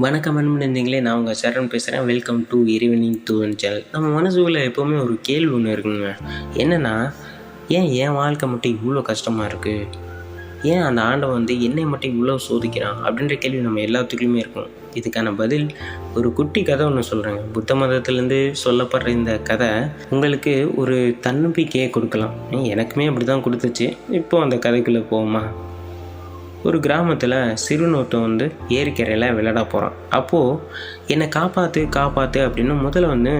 வணக்கம் அன்புங்களே, நான் உங்கள் சரண் பேசுகிறேன். வெல்கம் டு இறைவனின் தூவன் சேனல். நம்ம மனசுக்குள்ளே எப்போவுமே ஒரு கேள்வி ஒன்று இருக்குங்க. என்னென்னா, ஏன் என் வாழ்க்கை மட்டும் இவ்வளோ கஷ்டமாக இருக்குது, ஏன் அந்த ஆண்டவன் என்னை மட்டும் இவ்வளோ சோதிக்கிறான் அப்படின்ற கேள்வி நம்ம எல்லாத்துக்குமே இருக்கும். இதுக்கான பதில் ஒரு குட்டி கதை ஒன்று சொல்கிறேங்க. புத்த மதத்துலேருந்து சொல்லப்படுற இந்த கதை உங்களுக்கு ஒரு தன்னம்பிக்கையை கொடுக்கலாம். எனக்குமே அப்படி தான் கொடுத்துச்சு. இப்போது அந்த கதைக்குள்ளே போவோமா? ஒரு கிராமத்தில் சிறுநோட்டம் ஏரிக்கரையில் விளையாட போகிறான். அப்போது என்னை காப்பாற்று அப்படின்னு முதல்ல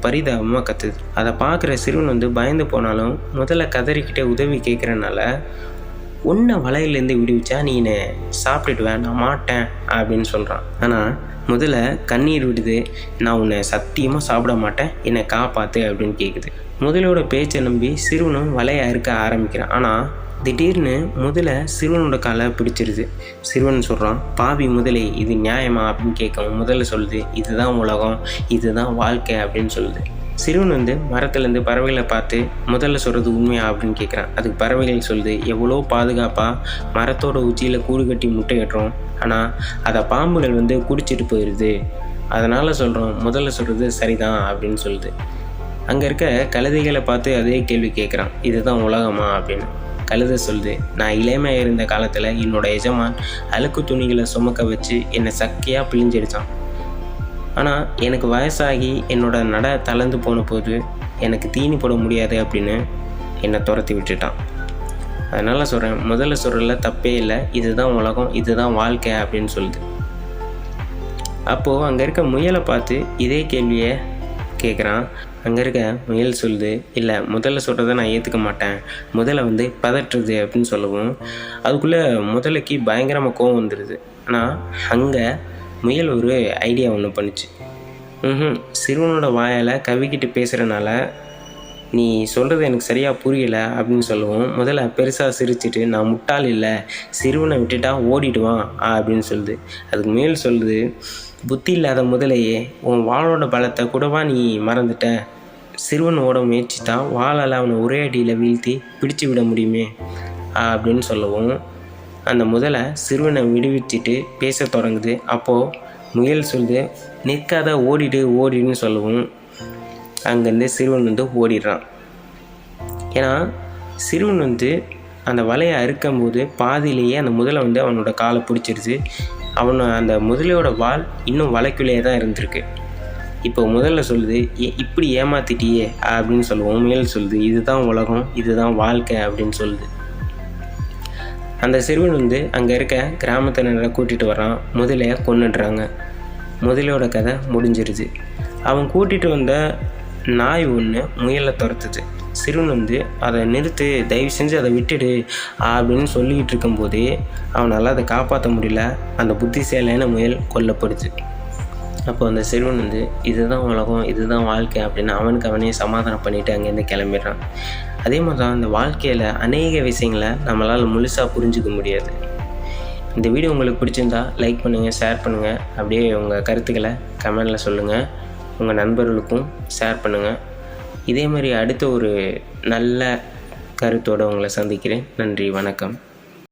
பரிதாபமாக கத்துது. அதை பார்க்குற சிறுவன் பயந்து போனாலும் முதல்ல கதறிக்கிட்டே உதவி கேட்குறனால, உன்னை வலையிலேருந்து விடுவிச்சா நீ என்னை சாப்பிட்டுடுவேன், நான் மாட்டேன் அப்படின்னு சொல்கிறான். ஆனால் முதல்ல கண்ணீர் விடுது. நான் உன்னை சத்தியமாக சாப்பிட மாட்டேன், என்னை காப்பாற்று அப்படின்னு கேட்குது. முதலோட பேச்சை நம்பி சிறுவனும் வலையை அறுக்க ஆரம்பிக்கிறான். ஆனால் திடீர்னு முதல்ல சிறுவனோட காலை பிடிச்சிருது. சிறுவன் சொல்கிறான், பாவி முதலே, இது நியாயமா அப்படின்னு கேட்கவும் முதல்ல சொல்லுது, இதுதான் உலகம், இதுதான் வாழ்க்கை அப்படின்னு சொல்லுது. சிறுவன் மரத்துலேருந்து பறவைகளை பார்த்து முதல்ல சொல்கிறது உண்மையா அப்படின்னு கேட்குறான். அதுக்கு பறவைகள் சொல்லுது, எவ்வளோ பாதுகாப்பாக மரத்தோட உச்சியில் கூடு கட்டி முட்டையிடுறோம், ஆனால் அதை பாம்புகள் குடிச்சிட்டு போயிடுது, அதனால் சொல்கிறோம் முதல்ல சொல்கிறது சரிதான் அப்படின்னு சொல்லுது. அங்கே இருக்க கழுதைகளை பார்த்து அதே கேள்வி கேட்குறான், இதுதான் உலகமா அப்படின்னு. கழுதை சொல்லுது, நான் இளமையாக இருந்த காலத்தில் என்னோடய எஜமான் அழுக்கு துணிகளை சுமக்க வச்சு என்னை சக்கையாக பிழிஞ்சிடுச்சான். ஆனால் எனக்கு வயசாகி என்னோட நட தளர்ந்து போன போது எனக்கு தீனி போட முடியாது அப்படின்னு என்னை துரத்தி விட்டுட்டான். அதனால் சொல்கிறேன், முதல்ல சொல்கிறதுல தப்பே இல்லை, இதுதான் உலகம், இதுதான் வாழ்க்கை அப்படின்னு சொல்லுது. அப்போது அங்கே இருக்க முயலை பார்த்து இதே கேள்வியை கேட்குறான். அங்கே இருக்க முயல் சொல்லுது, இல்லை முதல்ல சொல்கிறத நான் ஏற்றுக்க மாட்டேன், முதல்ல பதற்றுது அப்படின்னு சொல்லவும் அதுக்குள்ளே முதலைக்கு பயங்கரமாக கோவம் வந்துடுது. ஆனால் அங்கே முயல் ஒரு ஐடியா ஒன்று பண்ணிச்சு. சிறுவனோட வாயால் கவிக்கிட்டு பேசுகிறனால நீ சொல்கிறது எனக்கு சரியாக புரியலை அப்படின்னு சொல்லவும் முதல்ல பெருசாக சிரிச்சிட்டு, நான் முட்டாள் இல்லை, சிறுவனை விட்டுட்டா ஓடிடுவான் அப்படின்னு சொல்லுது. அதுக்கு முயல் சொல்லுது, புத்தி இல்லாத முதலையே, உன் வாளோட பலத்தை கூடவா நீ மறந்துட்ட, சிறுவனோட முயற்சித்தா வாளால் அவனை ஒரே அடியில் வீழ்த்தி பிடிச்சு விட முடியுமே அப்படின்னு சொல்லவும் அந்த முதலை சிறுவனை விடுவிச்சிட்டு பேச தொடங்குது. அப்போது முயல் சொல்லுது, நிற்காத ஓடிடுன்னு சொல்லவும் அங்கேருந்து சிறுவன் ஓடிடுறான். ஏன்னா சிறுவன் அந்த வலையை அறுக்கும்போது பாதியிலேயே அந்த முதலை அவனோட காலை பிடிச்சிருச்சு. அந்த முதலையோட வால் இன்னும் வலைக்குள்ளேயே தான் இருந்திருக்கு. இப்போ முதல்ல சொல்லுது, இப்படி ஏமாத்திட்டியே அப்படின்னு சொல்லுவோம். முயல் சொல்லுது, இதுதான் உலகம், இதுதான் வாழ்க்கை அப்படின்னு சொல்லுது. அந்த சிறுவன் அங்கே இருக்க கிராமத்தினரை கூட்டிகிட்டு வரான். முதலையை கொன்னுடுறாங்க. முதலையோட கதை முடிஞ்சிருது. அவன் கூட்டிகிட்டு வந்த நாய் ஒன்று முயலை துரத்துது. சிறுவன் அதை நிறுத்து, தயவு செஞ்சு அதை விட்டுடு அப்படின்னு சொல்லிக்கிட்டு இருக்கும்போதே அவனால் அதை காப்பாற்ற முடியல. அந்த புத்திசாலியான முயல் கொல்லப்படுது. அப்போ அந்த சிறுவன் இதுதான் உலகம், இதுதான் வாழ்க்கை அப்படின்னு அவனே சமாதானம் பண்ணிவிட்டு அங்கேருந்து கிளம்பிடுறான். அதே மாதிரி தான் இந்த வாழ்க்கையில் அநேக விஷயங்களை நம்மளால் முழுசாக புரிஞ்சிக்க முடியாது. இந்த வீடியோ உங்களுக்கு பிடிச்சிருந்தா லைக் பண்ணுங்கள், ஷேர் பண்ணுங்கள், அப்படியே உங்கள் கருத்துக்களை கமெண்டில் சொல்லுங்கள், உங்கள் நண்பர்களுக்கும் ஷேர் பண்ணுங்கள். இதே மாதிரி அடுத்த ஒரு நல்ல கருத்தோடு உங்களை சந்திக்கிறேன். நன்றி, வணக்கம்.